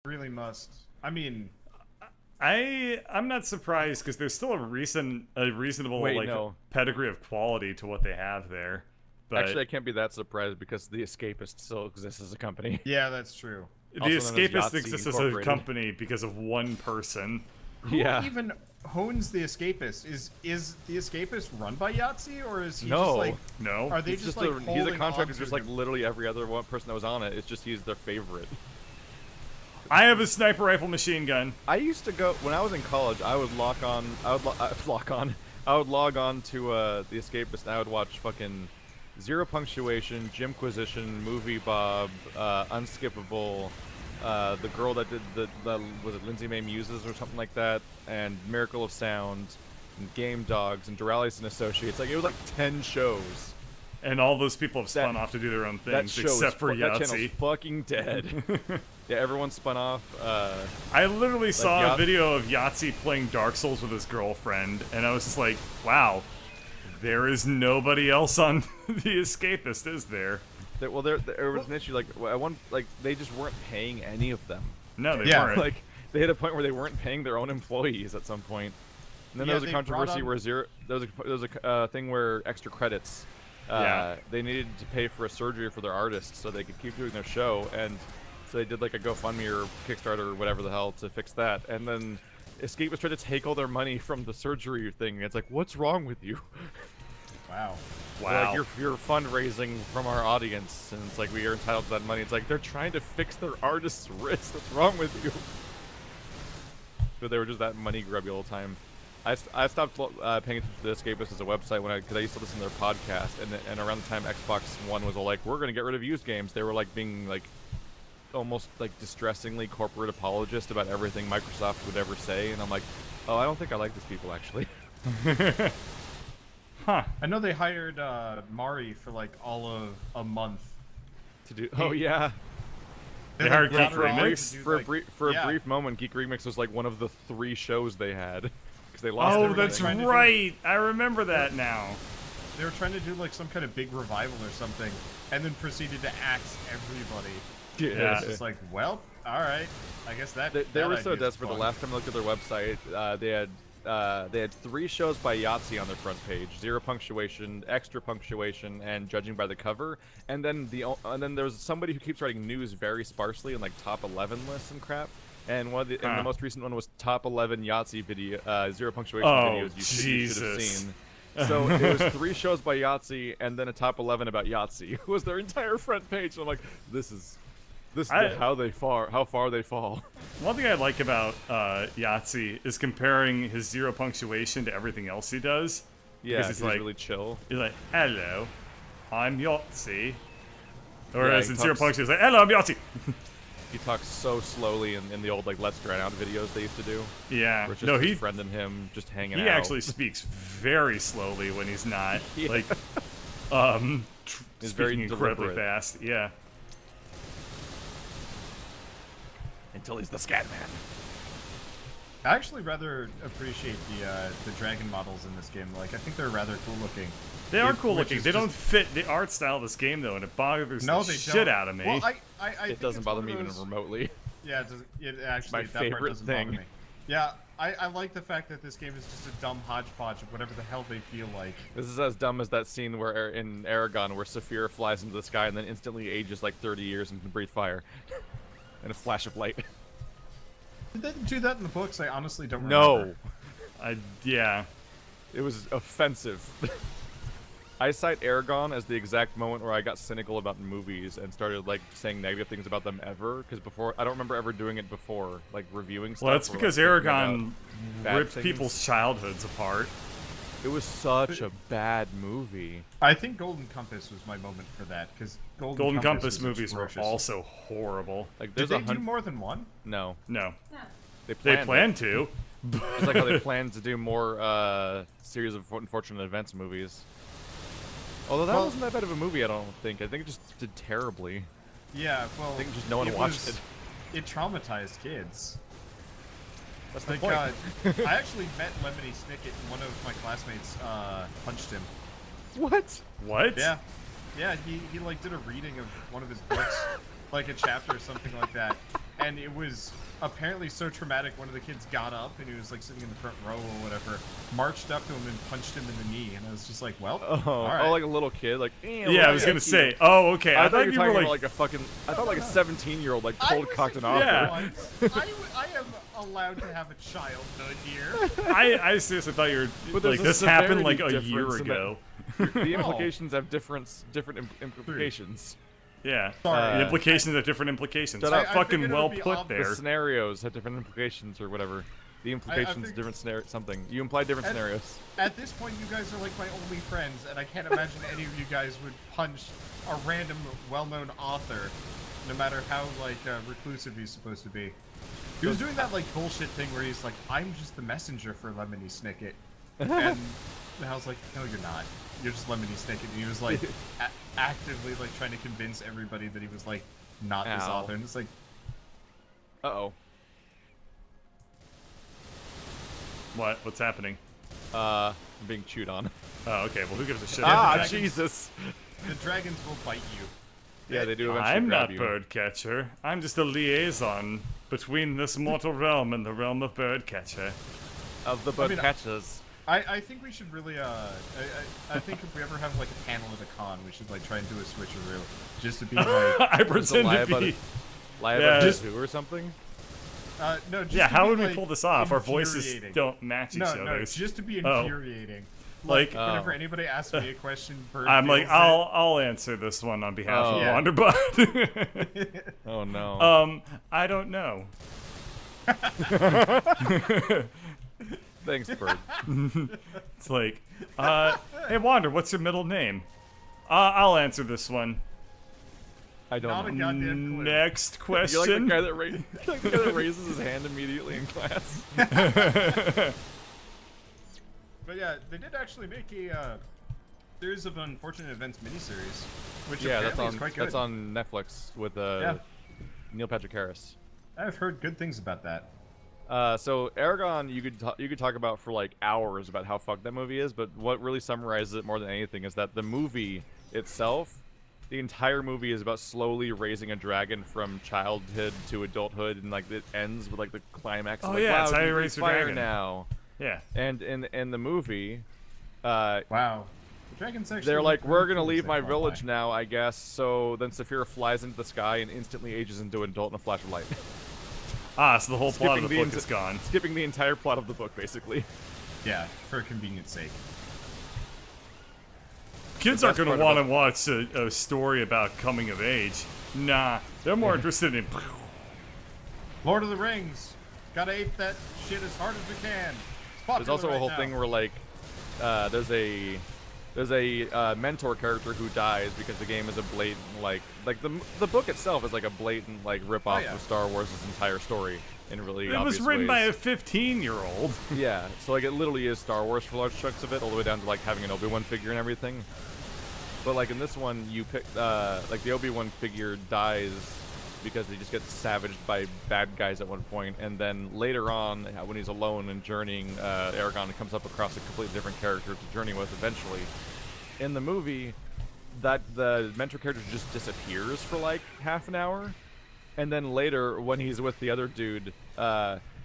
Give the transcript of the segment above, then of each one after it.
Really must. I mean, I'm not surprised because there's still a reasonable Wait, like no. pedigree of quality to what they have there. But Actually, I can't be that surprised because The Escapist still exists as a company. yeah, that's true. The Also known as Escapist Yahtzee exists as a Incorporated. company because of one person. Who Yeah. even owns the Escapist? Is the Escapist run by Yahtzee, or is he No. just like? No. Are they He's just just like he's a holding contractor on just to like him? literally every other one person that was on it. It's just he's their favorite. I have a sniper rifle machine gun. I used to go when I was in college. I would log on to The Escapist. And I would watch fucking Zero Punctuation, Jimquisition, Movie Bob, Unskippable, the girl that did the was it Lindsay May Muses or something like that, and Miracle of Sound, and Game Dogs, and Doralis and Associates. Like it was like 10 shows. And all those people have spun off to do their own That things, show except is for that channel's Yahtzee. fucking dead. Yeah, everyone spun off. I literally saw a Yah- video of Yahtzee playing Dark Souls with his girlfriend, and I was just like, wow, there is nobody else on The Escapist, is there? there was an issue. Like they just weren't paying any of them. No, they Yeah, weren't. Like they hit a point where they weren't paying their own employees at some point. And then Yeah, there was a they controversy brought on- where there was a thing where extra credits. Yeah. They needed to pay for a surgery for their artists so they could keep doing their show, and so they did like a GoFundMe or Kickstarter or whatever the hell to fix that. And then Escape was trying to take all their money from the surgery thing. And it's like, what's wrong with you? Wow. Wow. Like you're fundraising from our audience, and it's like we are entitled to that money. It's like they're trying to fix their artist's wrist. What's wrong with you? But they were just that money grubby all the time. I stopped paying attention to the Escapist as a website because I used to listen to their podcast, and around the time Xbox One was all like, we're gonna get rid of used games, they were like being like almost like distressingly corporate apologist about everything Microsoft would ever say, and I'm like, oh, I don't think I like these people actually. Huh. I know they hired Mari for like all of a month. To do oh yeah. They hired brought Geek her on to Remix? do, For like- a yeah. brief moment, Geek Remix was like one of the 3 shows they had because they lost Oh, everything. that's trying to do- right. I remember that now. They were trying to do like some kind of big revival or something, and then proceeded to axe everybody. Yeah. It's just like, well, all right. I guess that. They that were so idea's desperate. The fun. last time I looked at their website, they had 3 shows by Yahtzee on their front page: Zero Punctuation, Extra Punctuation, and Judging by the Cover. And then there was somebody who keeps writing news very sparsely in like top 11 lists and crap. And and the most recent one was top 11 Yahtzee video, Zero Punctuation Oh, videos you should have Jesus. seen. So it was 3 shows by Yahtzee and then a top 11 about Yahtzee. It was their entire front page. And I'm like, this is how far they fall. One thing I like about Yahtzee is comparing his zero punctuation to everything else he does. Yeah, Because he's like, really chill. he's like, hello, I'm Yahtzee. Whereas he in zero talks- punctuation, he's like, hello, I'm Yahtzee. He talks so slowly in the old like Let's Drown Out videos they used to do. Yeah. Where it's just No, his he friend and him just hanging out. he actually speaks very slowly when he's not Yeah. like He's very speaking incredibly deliberate. fast. Yeah. until he's the Scat Man. I actually rather appreciate the dragon models in this game. Like, I think they're rather cool looking. They are It- cool which looking. is They just- don't fit the art style of this game though, and it bothers No, the they shit don't. out of me. Well, I It think doesn't it's bother one me of even those- remotely. Yeah, it actually my that part favorite doesn't thing. bother me. Yeah, I like the fact that this game is just a dumb hodgepodge of whatever the hell they feel like. This is as dumb as that scene where in Aragon where Saphira flies into the sky and then instantly ages like 30 years and can breathe fire. In a flash of light. Did they do that in the books? I honestly don't No. remember. Yeah. It was offensive. I cite Aragon as the exact moment where I got cynical about movies and started like saying negative things about them ever. Because before, I don't remember ever doing it before, like reviewing stuff. Well, that's or, because like, thinking Aragon about bad ripped things. people's childhoods apart. It was such a bad movie. I think Golden Compass was my moment for that because Golden Compass was movies were atrocious. also horrible. Like, Did there's they do more than one? No, No, they they planned. planned to. It's like how they planned to do more series of unfortunate events movies. Although that Well- wasn't that bad of a movie, I don't think. I think it just did terribly. Yeah, well, I think just no one watched was- It traumatized kids. That's the Like, point. I actually met Lemony Snicket, and one of my classmates punched him. What? What? Yeah, yeah, he like did a reading of one of his books, like a chapter or something like that, and it was apparently so traumatic. One of the kids got up and he was like sitting in the front row or whatever, marched up to him and punched him in the knee, and I was just like, well, all right. Oh, like a little kid, like. Yeah, I was gonna say. Oh, okay. I thought you were were talking about like a fucking. I thought like a 17-year-old like cold cocked an offer. Yeah. I am allowed to have a childhood here. I seriously thought you were But like there's this happened like severity a year difference in that- ago. The implications have different implications. Yeah. Sorry. The implications are different implications. Shut up. I Fucking figured it well would be put obvious. The there. scenarios have different implications or whatever. The implications think- different scenario something. You implied different And- scenarios. At this point, you guys are like my only friends, and I can't imagine any of you guys would punch a random, well-known author, no matter how like reclusive he's supposed to be. He was doing that like bullshit thing where he's like, "I'm just the messenger for Lemony Snicket," and I was like, "No, you're not. You're just Lemony Snicket." And he was like actively like trying to convince everybody that he was like not this Ow. author, and it's like, Uh-oh. What's happening? I'm being chewed on. Oh, okay. Well, who gives a shit? Ah, dragons- Jesus. the dragons will bite you. Yeah, they do eventually I'm grab not you. Birdcatcher. I'm just a liaison between this mortal realm and the realm of Birdcatcher. Of the I bud mean, catches. I think we should really I think if we ever have like a panel at a con, we should like try and do a switcheroo, just to be like I pretend lie to about be. it. Lie Yeah. about Just- who or something? no. Just Yeah, to how be, would we like, pull this off? Our voices infuriating. don't match each No, other's. just to be Oh. infuriating. Like, whenever anybody asks me a question, Bird I'm like, feels I'll answer this one on behalf Oh. of Yeah. Wanderbot. Oh no. I don't know. Thanks, Bird. It's like, hey Wander, what's your middle name? I'll answer this one. I don't Not a know. goddamn clue. Next You're like the question. guy that like the guy that raises his hand immediately in class. But yeah, they did actually make a series of unfortunate events miniseries, which Yeah, that's apparently on is quite good. that's on Netflix with Yeah. Neil Patrick Harris. I've heard good things about that. So Aragon, you could talk about for like hours about how fucked that movie is, but what really summarizes it more than anything is that the movie itself, the entire movie is about slowly raising a dragon from childhood to adulthood, and like it ends with like the climax. Oh, of, like, yeah, wow, it's how we you can raise a fire dragon. now. Yeah. And in the movie, Wow. The dragons actually they're like, look we're really gonna cool as leave they my fly village by. now, I guess. So then Saphira flies into the sky and instantly ages into an adult in a flash of light. So the whole plot of the book is gone. Skipping the entire plot of the book, basically. Yeah, for convenience sake. Kids The aren't best gonna part want to watch a story about coming of age. Nah, they're more interested in. Lord of the Rings. Gotta ape that shit as hard as we can. It's popular There's also a right whole now. thing where like, there's a mentor character who dies because the game is a blatant like the book itself is like a blatant like rip off yeah. of Star Wars' entire story in really It obvious was written by ways. a 15-year-old. Yeah, so like it literally is Star Wars for large chunks of it, all the way down to like having an Obi-Wan figure and everything. But like in this one, you pick like the Obi-Wan figure dies because he just gets savaged by bad guys at one point, and then later on, when he's alone and journeying, Aragon comes up across a completely different character to journey with eventually. In the movie, that the mentor character just disappears for like half an hour, and then later, when he's with the other dude,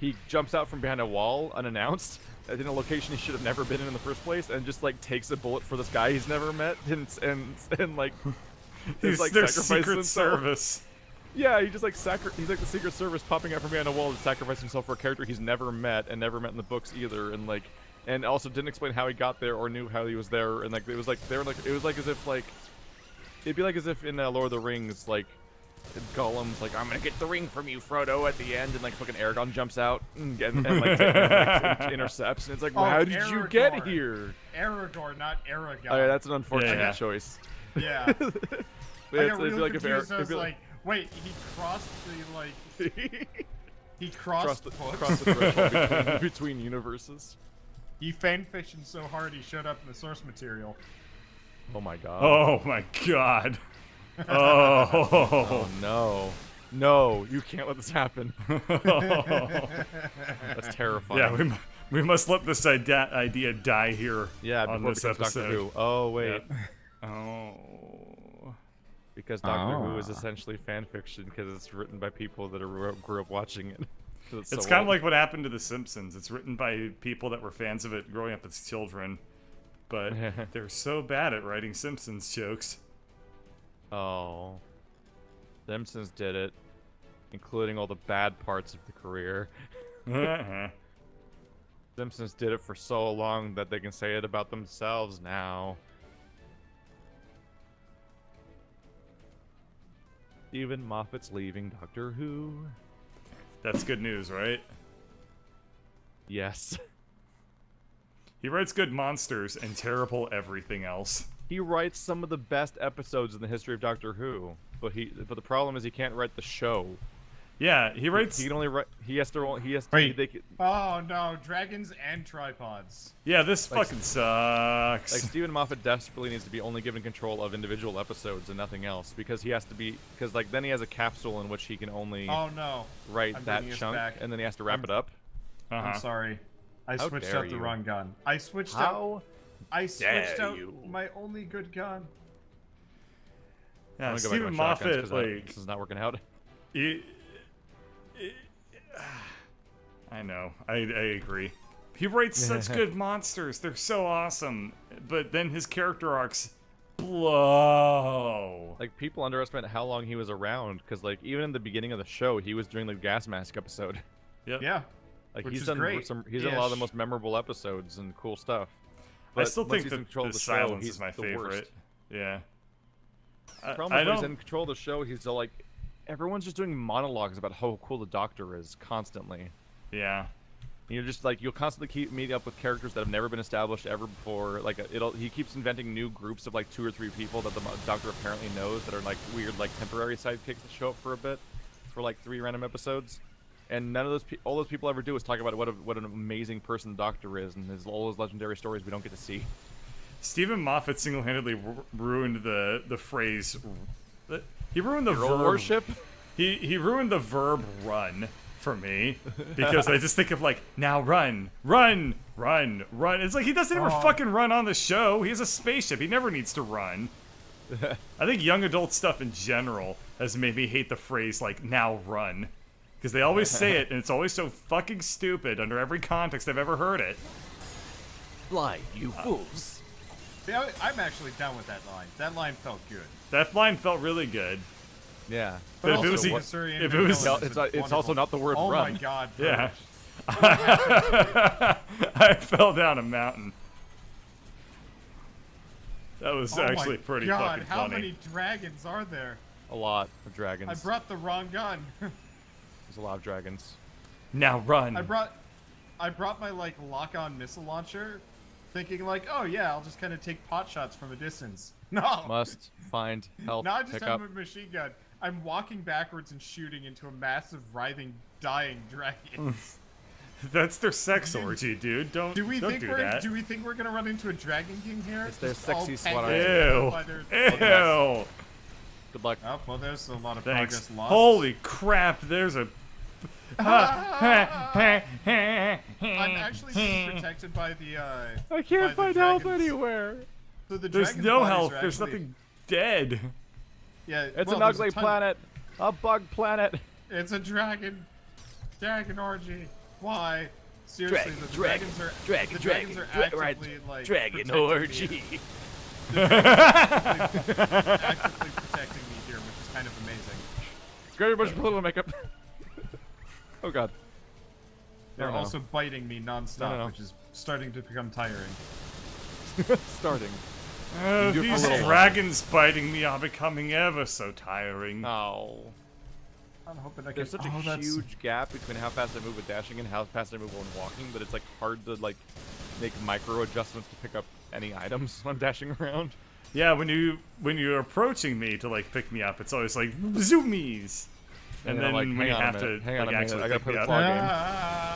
he jumps out from behind a wall unannounced in a location he should have never been in the first place, and just like takes a bullet for this guy he's never met, and like He's like their sacrifices Secret himself. Service. Yeah, he just like he's like the Secret Service popping out from behind a wall to sacrifice himself for a character he's never met and never met in the books either, and like, and also didn't explain how he got there or knew how he was there, and like it was like they were like it was like as if like it'd be like as if in Lord of the Rings like Gollum's like, I'm gonna get the ring from you, Frodo, at the end, and like fucking Aragorn jumps out and like intercepts, and it's like, well, Oh, how did you get Aragorn. here? Aragorn, not Aragon. Oh yeah, that's an unfortunate Yeah. choice. Yeah. But I it's- got it'd be really like if confused. I it'd was be like, wait, he crossed the, like... He crossed books? cross the threshold between universes. He fanfictioned so hard he showed up in the source material. Oh my god. Oh my god. Oh. Oh no. No, you can't let this happen. That's terrifying. Yeah, we must let this idea die here Yeah, on before it this becomes episode. Doctor Who. Oh wait. Yeah. Oh. Because Doctor Who is essentially fan fiction because it's written by people that grew up watching it. It's kind of like what happened to The Simpsons. It's written by people that were fans of it growing up as children, but they're so bad at writing Simpsons jokes. Oh. Simpsons did it, including all the bad parts of the career. Simpsons did it for so long that they can say it about themselves now. Stephen Moffat's leaving Doctor Who. That's good news, right? Yes. He writes good monsters and terrible everything else. He writes some of the best episodes in the history of Doctor Who, but the problem is he can't write the show. Yeah, he writes. He can only write. He has to. Wait. Oh no, dragons and tripods. Yeah, this fucking sucks. Like Stephen Moffat desperately needs to be only given control of individual episodes and nothing else because he has to be like then he has a capsule in which he can only write that chunk and then he has to wrap it up. I'm sorry, I switched out the wrong gun. I switched out my only good gun. Yeah, Stephen Moffat, like this is not working out. I know. I agree. He writes such good monsters. They're so awesome. But then his character arcs blow. Like, people underestimate how long he was around. Because, like, even in the beginning of the show, he was doing the gas mask episode. Yep. Yeah. Like, he's done a lot of the most memorable episodes and cool stuff. But I still think that the Silence is my favorite. Yeah. The problem is when he's in control of the show, he's all like... Everyone's just doing monologues about how cool the Doctor is constantly. Yeah. You're just like, you'll constantly keep meeting up with characters that have never been established ever before. Like, he keeps inventing new groups of like 2 or 3 people that the Doctor apparently knows that are like weird, like temporary sidekicks that show up for a bit, for like 3 random episodes. And none of those, all those people ever do is talk about what an amazing person the Doctor is and all those legendary stories we don't get to see. Stephen Moffat single-handedly ruined the phrase. He ruined the verb worship. He ruined the verb run for me because I just think of like now run. It's like he doesn't ever fucking run on the show. He has a spaceship. He never needs to run. I think young adult stuff in general has made me hate the phrase like now run because they always say it and it's always so fucking stupid under every context I've ever heard it. Fly, you fools. See, I'm actually down with that line. That line felt good. That line felt really good. Yeah. But if it was, it's also not the word run. Oh my god. Bro. Yeah. I fell down a mountain. That was actually pretty fucking funny. How many dragons are there? A lot of dragons. I brought the wrong gun. There's a lot of dragons. Now run. I brought my like lock-on missile launcher, thinking like, oh yeah, I'll just kind of take pot shots from a distance. No. Must find help. Now I just have a machine gun. I'm walking backwards and shooting into a massive, writhing, dying dragon. That's their sex orgy, dude. Don't do that. Do we think we're gonna run into a Dragon King here? It's their sexy SWAT. Ew. Good luck. Oh, well, there's a lot of progress lost. Holy crap! There's a. I'm actually being protected by the. I can't find help anywhere. So there's no health. There's nothing dead. Yeah, it's an ugly planet. A bug planet. It's a dragon orgy. Why? Seriously, the dragons are actively like dragon orgy. Actively protecting me here, which is kind of amazing. It's very much political makeup. Oh god. They're also biting me non-stop, which is starting to become tiring. Starting. These dragons biting me are becoming ever so tiring. Oh. I'm hoping I can. There's such a huge gap between how fast I move with dashing and how fast I move when walking, but it's like hard to like make micro adjustments to pick up any items when I'm dashing around. Yeah, when you're approaching me to like pick me up, it's always like zoomies. And then like, when you have to like, actually I gotta pick play me the up. claw game.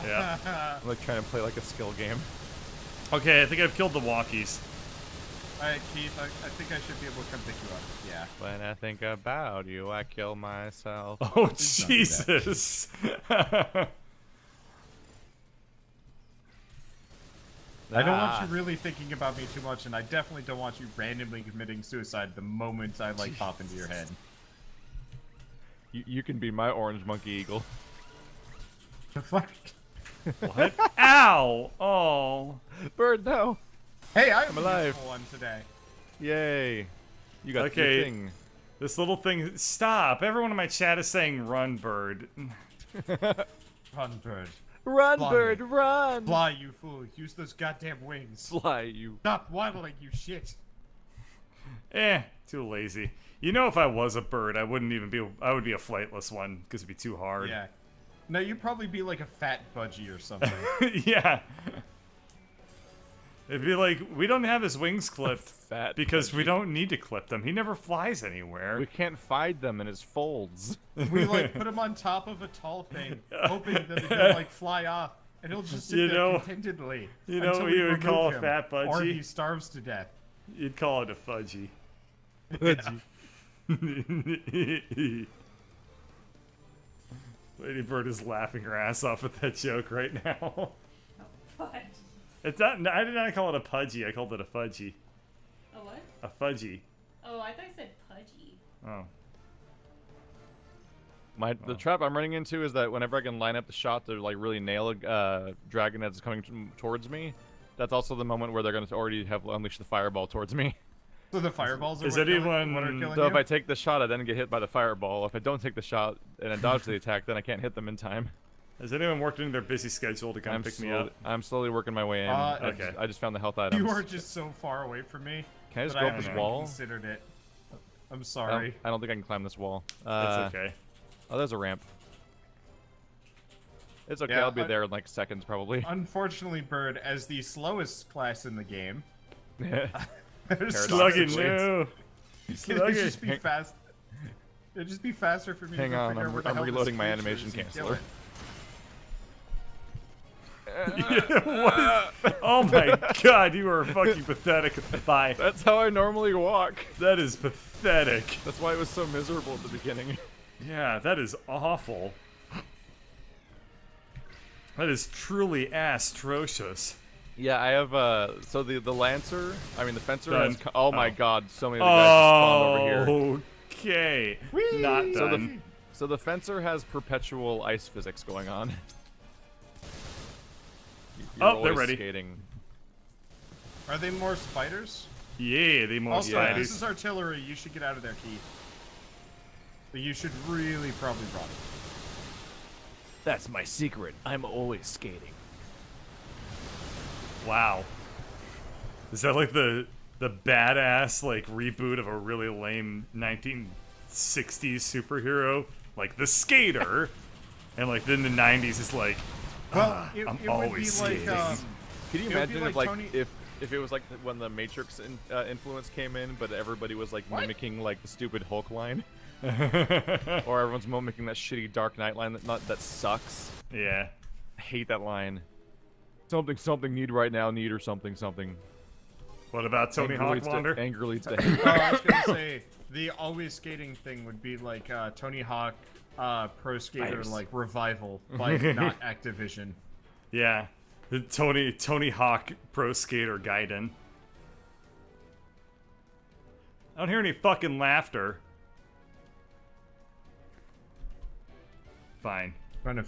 Yeah. I'm like trying to play like a skill game. Okay, I think I've killed the walkies. Alright, Keith, I think I should be able to come pick you up. Yeah. When I think about you, I kill myself. Oh, Jesus. I don't want you really thinking about me too much, and I definitely don't want you randomly committing suicide the moment I, like, pop into your head. You can be my orange monkey eagle. The fuck? What? Ow! Oh. Bird, no. Hey, I'm alive. a useful one today. Yay. You got Okay. the thing. This little thing. Stop! Everyone in my chat is saying "run, bird." Run, bird. Run, Fly. bird, run! Fly, you fool. Use those goddamn wings. Fly, you. Stop waddling, you shit. Too lazy. You know, if I was a bird, I wouldn't even be. I would be a flightless one because it'd be too hard. Yeah. No, you'd probably be like a fat budgie or something. Yeah. It'd be like, we don't have his wings clipped Fat because we budgie. don't need to clip them. He never flies anywhere. We can't find them in his folds. We like put him on top of a tall thing, hoping that he'll like fly off, and he'll just sit You there know- contentedly. you know until what we you would remove call a him, fat budgie? or he starves to death. You'd call it a fudgy. Budgie. Lady Bird is laughing her ass off at that joke right now. Fudge. It's not. I did not call it a pudgy. I called it a fudgy. A what? A fudgy. Oh, I thought you said pudgy. Oh. The trap I'm running into is that whenever I can line up the shot to like really nail a dragon that's coming towards me, that's also the moment where they're going to already have unleashed the fireball towards me. So the fireballs are Is what anyone- what are killing So you? if I take the shot, I then get hit by the fireball. If I don't take the shot and I dodge the attack, then I can't hit them in time. Has anyone worked in their busy schedule to come pick me up? I'm slowly working my way in. Okay. I just found the health items. You are just so far away from me. Can I just that go I up this haven't wall? considered it. I'm I don't, sorry. I don't think I can climb this wall. That's okay. Oh, there's a ramp. It's okay. Yeah, I'll be there in like seconds probably. Unfortunately, Bird, as the slowest class in the game, there's Paradox. Slugging, Wait. no. It'd Slugging. just be fast. It'd just be faster for me Hang to go on, figure out I'm- where the I'm hell this reloading my creature animation is and kill canceller. it. What is- oh my god, you are fucking pathetic. Bye. That's how I normally walk. That is pathetic. That's why it was so miserable at the beginning. Yeah, that is awful. That is truly atrocious. Yeah, I have so the lancer, I mean the fencer Done. has oh my god, so many of the guys just spawned over here. Okay. Not So done. So the fencer has perpetual ice physics going on. You're Oh, they're always ready. Skating. Are they more spiders? Yeah, they most Also, yeah. this is artillery. You should get out of there, Keith. But you should really probably run. That's my secret. I'm always skating. Wow. Is that like the badass like reboot of a really lame 1960s superhero, like the skater, and like then the 90s is like, Well, I'm it would be always like skating. Can you It would be imagine like if like Tony- if it was like when the Matrix influence came in, but everybody was like mimicking like the stupid Hulk line, or everyone's mimicking that shitty Dark Knight line that sucks. Yeah. I hate that line. Something need right now, need or something. What about Tony Anger Hawk leads to- Wander? Anger leads to hate. Oh, I was gonna say the always skating thing would be like Tony Hawk Pro Skater Nice. like revival by not Activision. Yeah. The Tony Hawk Pro Skater Gaiden. I don't hear any fucking laughter. Fine. Trying to